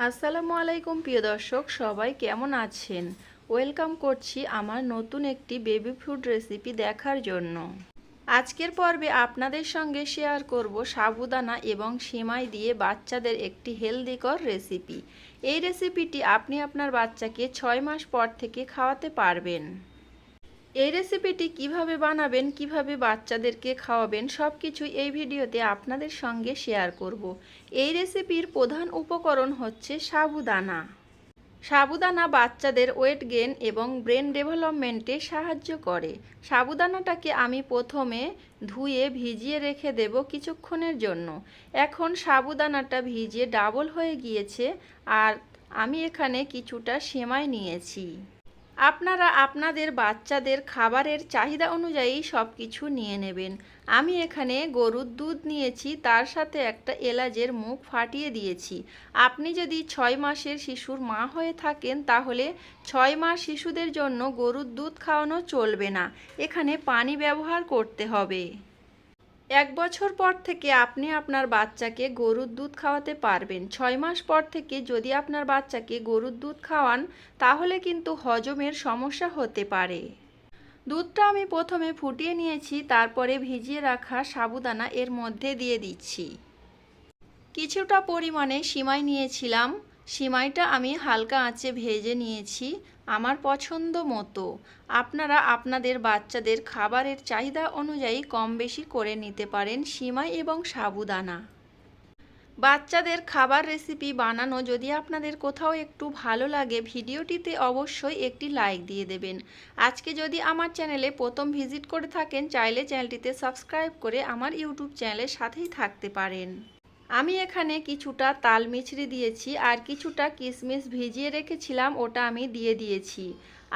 আসসালামু আলাইকুম প্রিয় দর্শক, সবাই কেমন আছেন? ওয়েলকাম করছি আমার নতুন একটি বেবি ফুড রেসিপি দেখার জন্য। আজকের পর্বে আপনাদের সঙ্গে শেয়ার করব সাবুদানা এবং সেমাই দিয়ে বাচ্চাদের একটি হেলদিকর রেসিপি। এই রেসিপিটি আপনি আপনার বাচ্চাকে 6 মাস পর থেকে খাওয়াতে পারবেন। এই রেসিপিটি কিভাবে বানাবেন, কিভাবে বাচ্চাদেরকে খাওয়াবেন, সব কিছুই এই ভিডিওতে আপনাদের সঙ্গে শেয়ার করব। এই রেসিপির প্রধান উপকরণ হচ্ছে সাবুদানা। সাবুদানা বাচ্চাদের ওয়েট গেইন এবং ব্রেন ডেভেলপমেন্টে সাহায্য করে। সাবুদানাটাকে আমি প্রথমে ধুয়ে ভিজিয়ে রেখে দেব কিছুক্ষণের জন্য। এখন সাবুদানাটা ভিজিয়ে ডাবল হয়ে গিয়েছে, আর আমি এখানে কিছুটা সেমাই নিয়েছি। আপনারা আপনাদের বাচ্চাদের খাবারের চাহিদা অনুযায়ী সব কিছু নিয়ে নেবেন। আমি এখানে গরুর দুধ নিয়েছি, তার সাথে একটা এলাচের মুখ ফাটিয়ে দিয়েছি। আপনি যদি 6 মাসের শিশুর মা হয়ে থাকেন তাহলে 6 মাস শিশুদের জন্য গরুর দুধ খাওয়ানো চলবে না, এখানে পানি ব্যবহার করতে হবে। 1 বছর পর থেকে আপনি আপনার বাচ্চাকে গরুর দুধ খাওয়াতে পারবেন। 6 মাস পর থেকে যদি আপনার বাচ্চাকে গরুর দুধ খাওয়ান তাহলে কিন্তু হজমের সমস্যা হতে পারে। দুধটা আমি প্রথমে ফুটিয়ে নিয়েছি, তারপরে ভিজিয়ে রাখা সাবুদানা এর মধ্যে দিয়ে দিচ্ছি। কিছুটা পরিমাণে সিমাই নিয়েছিলাম, সিমাইটা আমি হালকা আঁচে ভেজে নিয়েছি আমার পছন্দ মতো। আপনারা আপনাদের বাচ্চাদের খাবারের চাহিদা অনুযায়ী কম বেশি করে নিতে পারেন সিমাই এবং সাবুদানা। বাচ্চাদের খাবার রেসিপি বানানো যদি আপনাদের কোথাও একটু ভালো লাগে, ভিডিওটিতে অবশ্যই একটি লাইক দিয়ে দেবেন। আজকে যদি আমার চ্যানেলে প্রথম ভিজিট করে থাকেন, চাইলে চ্যানেলটিতে সাবস্ক্রাইব করে আমার ইউটিউব চ্যানেলের সাথেই থাকতে পারেন। আমি এখানে কিছুটা তাল মিছরি দিয়েছি, আর কিছুটা কিশমিশ ভিজিয়ে রেখেছিলাম, ওটা আমি দিয়ে দিয়েছি।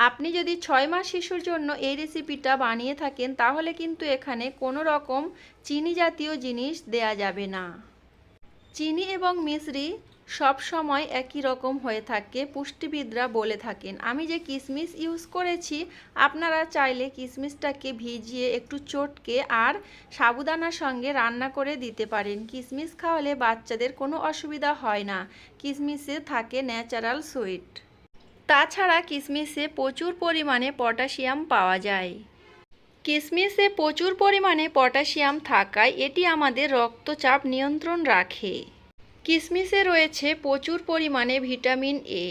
আপনি যদি 6 মাস শিশুর জন্য এই রেসিপিটা বানিয়ে থাকেন তাহলে কিন্তু এখানে কোনো রকম চিনি জাতীয় জিনিস দেয়া যাবে না। চিনি এবং মিছরি সব সময় একই রকম হয়ে থাকে, পুষ্টিবিদরা বলে থাকেন। আমি যে কিশমিশ ইউজ করেছি, আপনারা চাইলে কিশমিশটাকে ভিজিয়ে একটু চটকে আর সাবুদানার সঙ্গে রান্না করে দিতে পারেন। কিশমিশ খাওয়ালে বাচ্চাদের কোনো অসুবিধা হয় না, কিশমিশে থাকে ন্যাচারাল সুইট। তাছাড়া কিশমিশে প্রচুর পরিমাণে পটাশিয়াম পাওয়া যায়। কিশমিশে প্রচুর পরিমাণে পটাশিয়াম থাকায় এটি আমাদের রক্তচাপ নিয়ন্ত্রণ রাখে। কিশমিশে রয়েছে প্রচুর পরিমাণে ভিটামিন এ,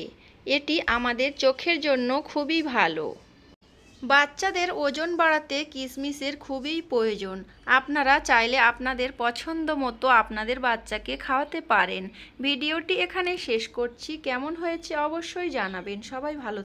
এটি আমাদের চোখের জন্য খুবই ভালো। বাচ্চাদের ওজন বাড়াতে কিশমিশের খুবই প্রয়োজন। আপনারা চাইলে আপনাদের পছন্দ মতো আপনাদের বাচ্চাকে খাওয়াতে পারেন। ভিডিওটি এখানে শেষ করছি। কেমন হয়েছে অবশ্যই জানাবেন। সবাই ভালো